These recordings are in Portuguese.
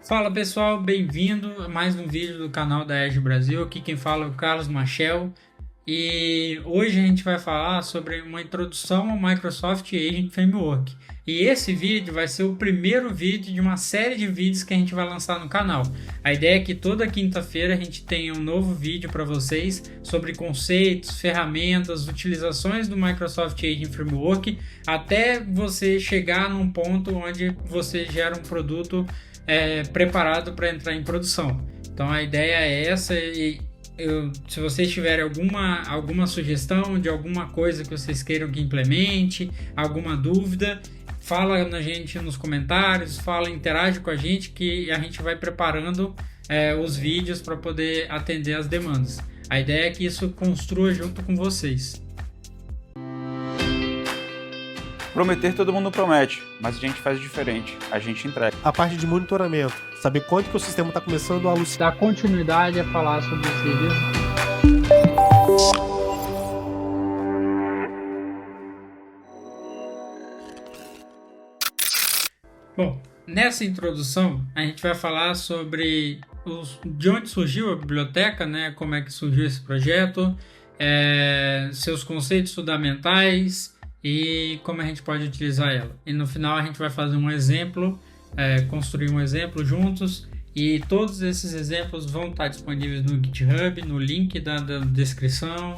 Fala pessoal, bem-vindo a mais um vídeo do canal da Edge Brasil. Aqui quem fala é o Carlos Machel e hoje a gente vai falar sobre uma introdução ao Microsoft Agent Framework. E esse vídeo vai ser o primeiro vídeo de uma série de vídeos que a gente vai lançar no canal. A ideia é que toda quinta-feira a gente tenha um novo vídeo para vocês sobre conceitos, ferramentas, utilizações do Microsoft Agent Framework, até você chegar num ponto onde você gera um produto preparado para entrar em produção. Então a ideia é essa e se vocês tiverem alguma sugestão de alguma coisa que vocês queiram que implemente, alguma dúvida, fala na gente nos comentários, interage com a gente que a gente vai preparando os vídeos para poder atender as demandas. A ideia é que isso construa junto com vocês. Prometer todo mundo promete, mas a gente faz diferente, a gente entrega. A parte de monitoramento, saber quanto que o sistema está começando a dar continuidade a falar sobre o serviço. Bom, nessa introdução a gente vai falar sobre de onde surgiu a biblioteca, né? Como é que surgiu esse projeto, seus conceitos fundamentais e como a gente pode utilizar ela. E no final a gente vai fazer um exemplo, construir um exemplo juntos, e todos esses exemplos vão estar disponíveis no GitHub, no link da descrição,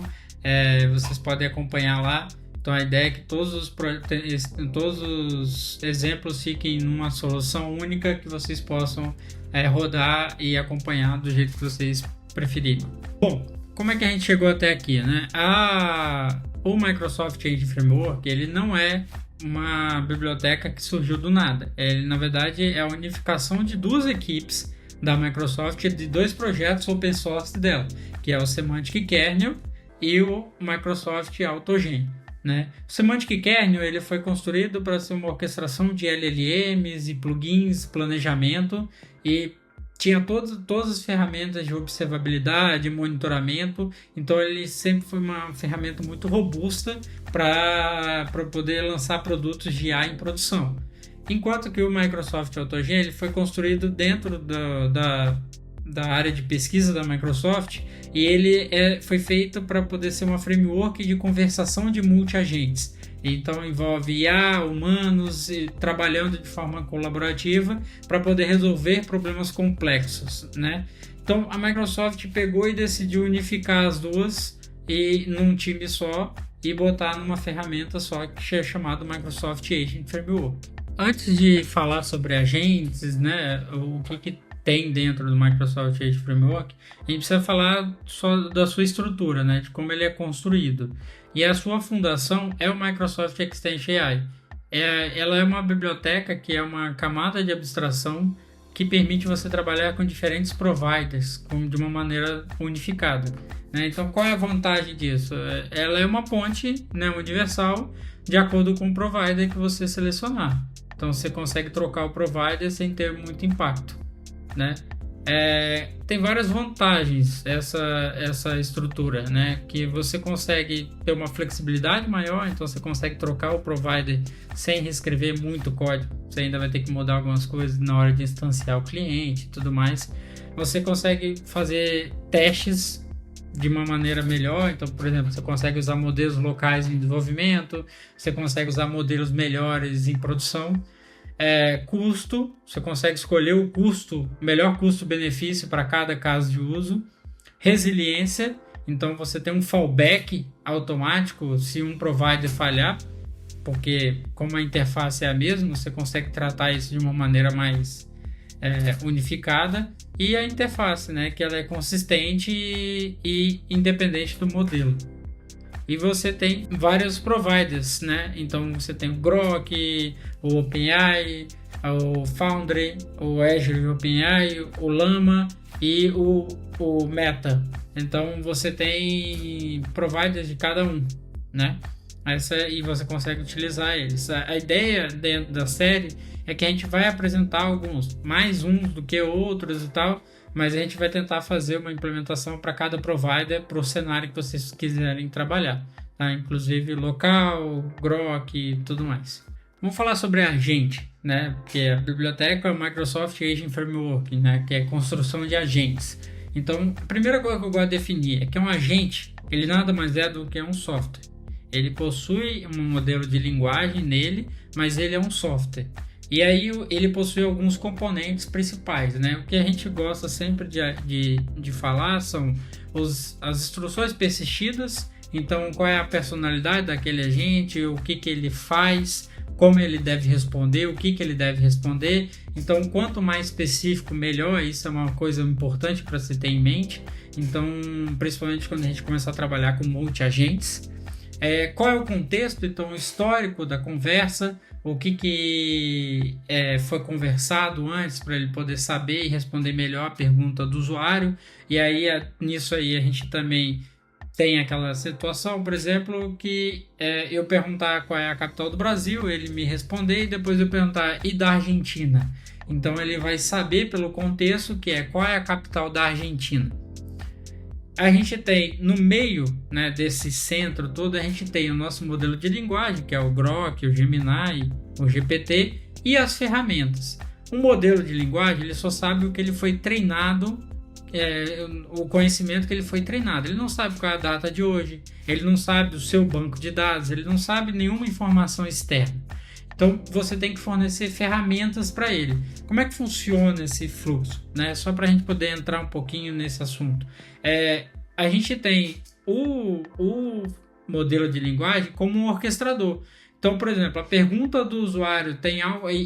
vocês podem acompanhar lá. Então a ideia é que todos os exemplos fiquem numa solução única que vocês possam rodar e acompanhar do jeito que vocês preferirem. Bom, como é que a gente chegou até aqui, né? O Microsoft Agent Framework, ele não é uma biblioteca que surgiu do nada. Ele, na verdade, é a unificação de duas equipes da Microsoft, de dois projetos open source dela, que é o Semantic Kernel e o Microsoft AutoGen, né? O Semantic Kernel ele foi construído para ser uma orquestração de LLMs e plugins, planejamento, e tinha todas as ferramentas de observabilidade, monitoramento, então ele sempre foi uma ferramenta muito robusta para poder lançar produtos de IA em produção. Enquanto que o Microsoft AutoGen ele foi construído dentro da área de pesquisa da Microsoft, e ele foi feito para poder ser uma framework de conversação de multi-agentes. Então envolve IA, humanos, trabalhando de forma colaborativa para poder resolver problemas complexos, né? Então a Microsoft pegou e decidiu unificar as duas num time só e botar numa ferramenta só que é chamado Microsoft Agent Framework. Antes de falar sobre agentes, né, o que tem dentro do Microsoft Agent Framework, a gente precisa falar só da sua estrutura, né, de como ele é construído. E a sua fundação é o Microsoft Extension AI. Ela é uma biblioteca que é uma camada de abstração que permite você trabalhar com diferentes providers de uma maneira unificada, né? Então, qual é a vantagem disso? Ela é uma ponte, né, universal de acordo com o provider que você selecionar. Então, você consegue trocar o provider sem ter muito impacto, né? Tem várias vantagens essa estrutura, né? Que você consegue ter uma flexibilidade maior, então você consegue trocar o provider sem reescrever muito código. Você ainda vai ter que mudar algumas coisas na hora de instanciar o cliente e tudo mais. Você consegue fazer testes de uma maneira melhor. Então, por exemplo, você consegue usar modelos locais em desenvolvimento, você consegue usar modelos melhores em produção. Custo, você consegue escolher o melhor custo-benefício para cada caso de uso. Resiliência, então você tem um fallback automático se um provider falhar, porque como a interface é a mesma, você consegue tratar isso de uma maneira mais unificada. E a interface, né, que ela é consistente e independente do modelo. E você tem vários providers, né? Então você tem o Grok, o OpenAI, o Foundry, o Azure OpenAI, o Llama e o Meta. Então você tem providers de cada um, né? E você consegue utilizar eles. A ideia dentro da série é que a gente vai apresentar mais uns do que outros e tal, mas a gente vai tentar fazer uma implementação para cada provider, para o cenário que vocês quiserem trabalhar, tá? Inclusive local, Grok e tudo mais. Vamos falar sobre agente, né? Que a biblioteca é o Microsoft Agent Framework, né? Que é construção de agentes. Então, a primeira coisa que eu gosto de definir é que um agente, ele nada mais é do que um software. Ele possui um modelo de linguagem nele, mas ele é um software. E aí ele possui alguns componentes principais, né? O que a gente gosta sempre de falar são as instruções persistidas. Então, qual é a personalidade daquele agente, o que ele faz, como ele deve responder, o que ele deve responder. Então, quanto mais específico, melhor. Isso é uma coisa importante para se ter em mente. Então, principalmente quando a gente começa a trabalhar com multi-agentes. Qual é o contexto, então, histórico da conversa, o que foi conversado antes para ele poder saber e responder melhor a pergunta do usuário. E aí, nisso aí, a gente também tem aquela situação, por exemplo, que eu perguntar qual é a capital do Brasil, ele me responder, e depois eu perguntar, e da Argentina? Então, ele vai saber pelo contexto qual é a capital da Argentina. A gente tem no meio, né, desse centro todo, a gente tem o nosso modelo de linguagem, que é o Grok, o Gemini, o GPT e as ferramentas. Um modelo de linguagem, ele só sabe o que ele foi treinado, o conhecimento que ele foi treinado. Ele não sabe qual é a data de hoje, ele não sabe o seu banco de dados, ele não sabe nenhuma informação externa. Então, você tem que fornecer ferramentas para ele. Como é que funciona esse fluxo, né? Só para a gente poder entrar um pouquinho nesse assunto. A gente tem o modelo de linguagem como um orquestrador. Então, por exemplo, a pergunta do usuário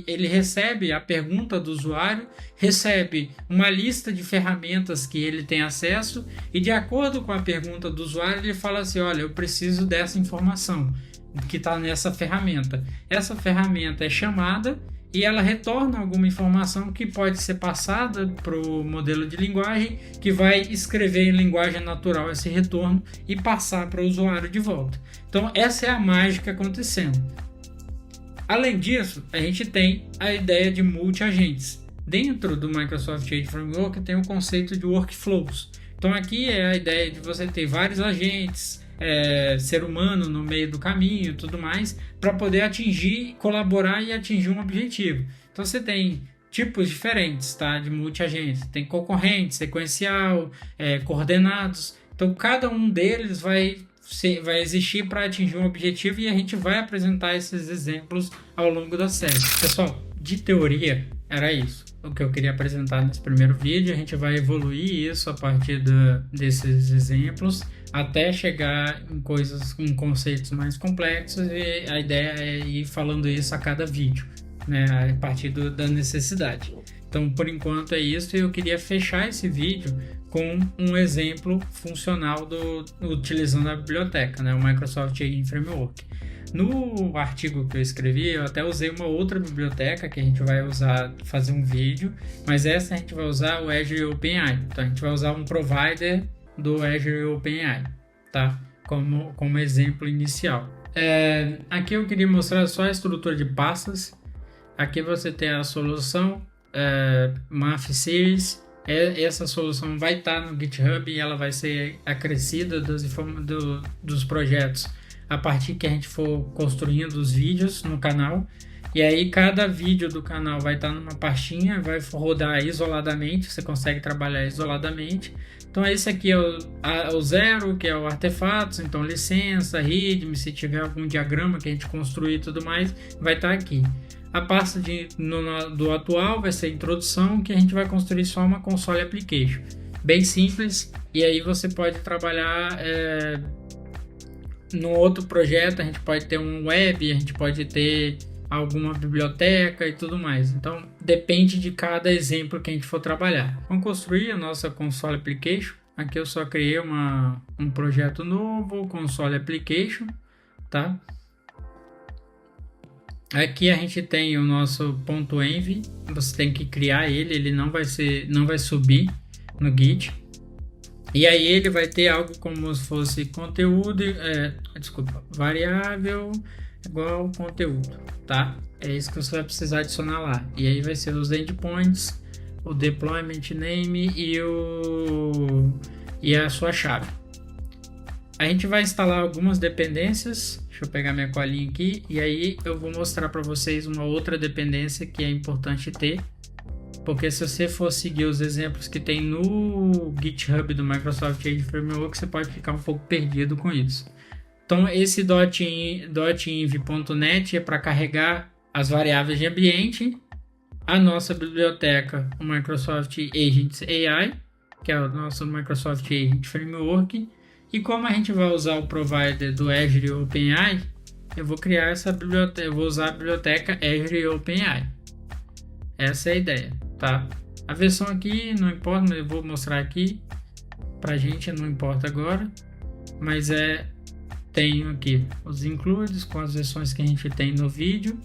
ele recebe a pergunta do usuário, recebe uma lista de ferramentas que ele tem acesso e, de acordo com a pergunta do usuário, ele fala assim, olha, eu preciso dessa informação que está nessa ferramenta. Essa ferramenta é chamada e ela retorna alguma informação que pode ser passada para o modelo de linguagem, que vai escrever em linguagem natural esse retorno e passar para o usuário de volta. Então, essa é a mágica acontecendo. Além disso, a gente tem a ideia de multi-agentes. Dentro do Microsoft Agent Framework tem o conceito de workflows. Então, aqui é a ideia de você ter vários agentes, ser humano no meio do caminho e tudo mais, para poder colaborar e atingir um objetivo. Então você tem tipos diferentes, tá, de multi-agentes. Tem concorrente, sequencial, coordenados. Então cada um deles vai existir para atingir um objetivo e a gente vai apresentar esses exemplos ao longo da série. Pessoal, de teoria era isso o que eu queria apresentar nesse primeiro vídeo. A gente vai evoluir isso a partir desses exemplos até chegar em conceitos mais complexos, e a ideia é ir falando isso a cada vídeo, né, a partir da necessidade. Então, por enquanto é isso, e eu queria fechar esse vídeo com um exemplo funcional utilizando a biblioteca, né, o Microsoft Agent Framework. No artigo que eu escrevi, eu até usei uma outra biblioteca que a gente vai usar, fazer um vídeo, mas essa a gente vai usar o Azure OpenAI. Então a gente vai usar um provider do Azure OpenAI, tá? Como exemplo inicial. Aqui eu queria mostrar só a estrutura de pastas. Aqui você tem a solução Math Series. Essa solução vai estar no GitHub e ela vai ser acrescida dos projetos a partir que a gente for construindo os vídeos no canal. E aí cada vídeo do canal vai estar numa pastinha, vai rodar isoladamente, você consegue trabalhar isoladamente. Então esse aqui é o 0, que é o artefatos, então licença, readme, se tiver algum diagrama que a gente construir e tudo mais, vai estar aqui. A pasta do atual vai ser a introdução, que a gente vai construir só uma console application. Bem simples, e aí você pode trabalhar no outro projeto, a gente pode ter um web, a gente pode ter alguma biblioteca e tudo mais. Então depende de cada exemplo que a gente for trabalhar. Vamos construir a nossa console application. Aqui eu só criei um projeto novo, console application, tá? Aqui a gente tem o nosso .env. Você tem que criar ele não vai subir no Git. E aí ele vai ter algo como se fosse conteúdo, variável igual conteúdo, tá? É isso que você vai precisar adicionar lá. E aí vai ser os endpoints, o deployment name e a sua chave. a gente vai instalar algumas dependências. Deixa eu pegar minha colinha aqui. E aí eu vou mostrar para vocês uma outra dependência que é importante ter. Porque se você for seguir os exemplos que tem no GitHub do Microsoft Edge Framework, você pode ficar um pouco perdido com isso. Então esse .env.net é para carregar as variáveis de ambiente. A nossa biblioteca, o Microsoft Agents AI, que é o nosso Microsoft Agent Framework. E como a gente vai usar o provider do Azure OpenAI, eu vou criar essa biblioteca, eu vou usar a biblioteca Azure OpenAI. Essa é a ideia, tá? A versão aqui não importa, mas eu vou mostrar aqui pra gente, não importa agora, mas tenho aqui os includes com as versões que a gente tem no vídeo.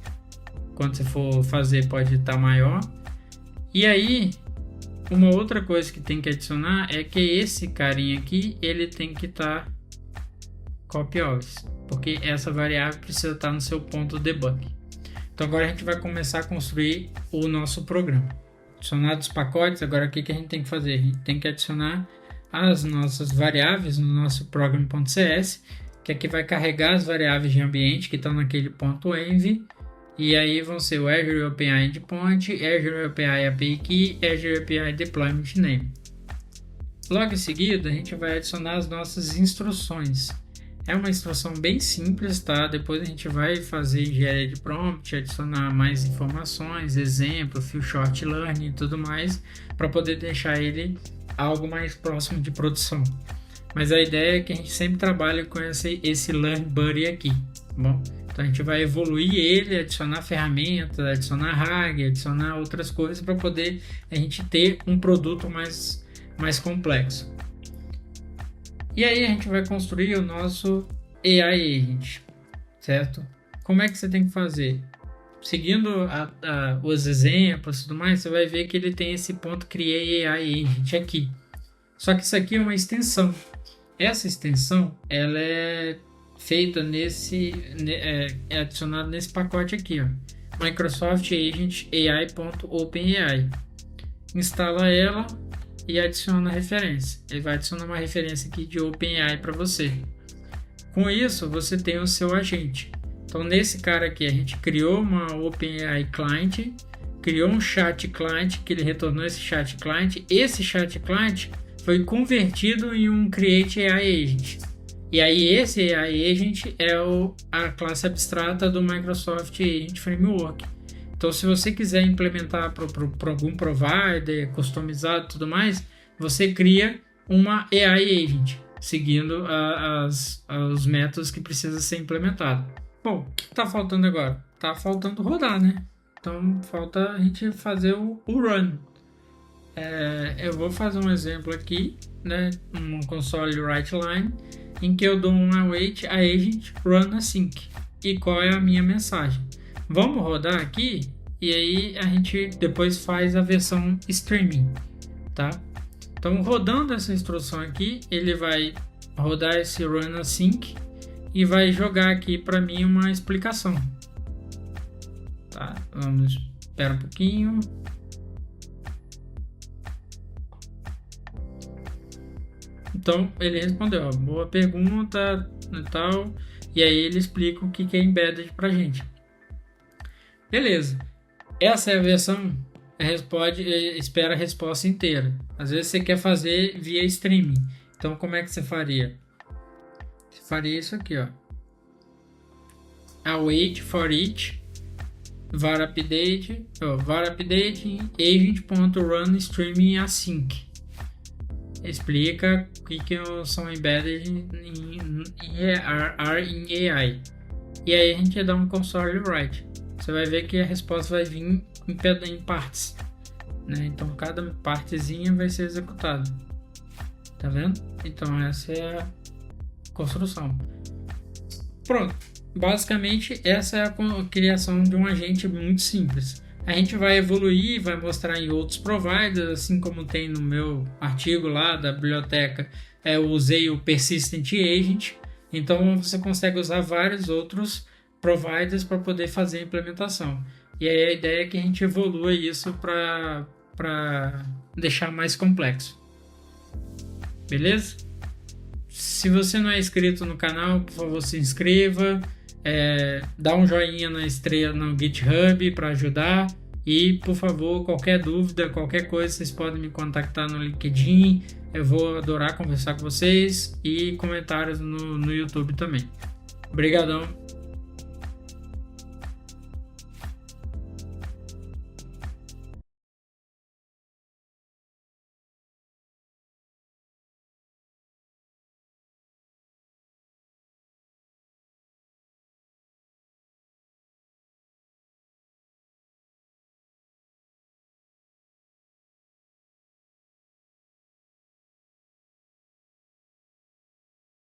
Quando você for fazer pode estar maior. E aí, uma outra coisa que tem que adicionar é que esse carinha aqui, ele tem que estar copy-always, porque essa variável precisa estar no seu ponto debug. Então agora a gente vai começar a construir o nosso programa. Adicionados os pacotes, agora o que a gente tem que fazer? A gente tem que adicionar as nossas variáveis no nosso program.cs, que aqui vai carregar as variáveis de ambiente que estão naquele ponto .env. E aí vão ser o Azure OpenAI Endpoint, Azure OpenAI API Key, Azure OpenAI Deployment Name. Logo em seguida, a gente vai adicionar as nossas instruções. É uma instrução bem simples, tá? Depois a gente vai fazer engenharia de prompt, adicionar mais informações, exemplo, few short learning e tudo mais, para poder deixar ele algo mais próximo de produção. Mas a ideia é que a gente sempre trabalhe com esse Learn Buddy aqui, tá bom? Então a gente vai evoluir ele, adicionar ferramentas, adicionar RAG, adicionar outras coisas para poder a gente ter um produto mais complexo. E aí a gente vai construir o nosso AI Agent, certo? Como é que você tem que fazer? Seguindo os exemplos e tudo mais, você vai ver que ele tem esse ponto Create AI Agent aqui. Só que isso aqui é uma extensão. Essa extensão, ela é feita adicionado nesse pacote aqui, ó, Microsoft Agent AI.OpenAI. Instala ela e adiciona a referência. Ele vai adicionar uma referência aqui de OpenAI para você. Com isso, você tem o seu agente. Então, nesse cara aqui, a gente criou uma OpenAI Client, criou um chat client, que ele retornou esse chat client. Esse chat client foi convertido em um Create AI Agent. E aí esse AI Agent é a classe abstrata do Microsoft Agent Framework. Então se você quiser implementar para algum provider, customizado e tudo mais, você cria uma AI Agent, seguindo os métodos que precisam ser implementados. Bom, o que está faltando agora? Está faltando rodar, né? Então falta a gente fazer o run. Eu vou fazer um exemplo aqui, né? Um console write line, em que eu dou um await a agent run async. E qual é a minha mensagem? Vamos rodar aqui e aí a gente depois faz a versão streaming, tá? Então rodando essa instrução aqui, ele vai rodar esse run async e vai jogar aqui para mim uma explicação, tá? Vamos esperar um pouquinho. Então ele respondeu, ó, boa pergunta e tal, e aí ele explica o que é embedded pra gente. Beleza, essa é a versão, espera a resposta inteira. Às vezes você quer fazer via streaming, então como é que você faria? Você faria isso aqui, ó, await for each var update agent.run streaming async. Explica o que são embedded em AI. E aí a gente dá um console write. Você vai ver que a resposta vai vir em partes, né? Então cada partezinha vai ser executada. Tá vendo? Então essa é a construção. Pronto. Basicamente essa é a criação de um agente muito simples. A gente vai evoluir, vai mostrar em outros providers, assim como tem no meu artigo lá da biblioteca, eu usei o Persistent Agent, então você consegue usar vários outros providers para poder fazer a implementação. E aí a ideia é que a gente evolua isso para deixar mais complexo. Beleza? Se você não é inscrito no canal, por favor, se inscreva. Dá um joinha na estreia no GitHub para ajudar. E, por favor, qualquer dúvida, qualquer coisa, vocês podem me contactar no LinkedIn. Eu vou adorar conversar com vocês. E comentários no YouTube também. Obrigadão.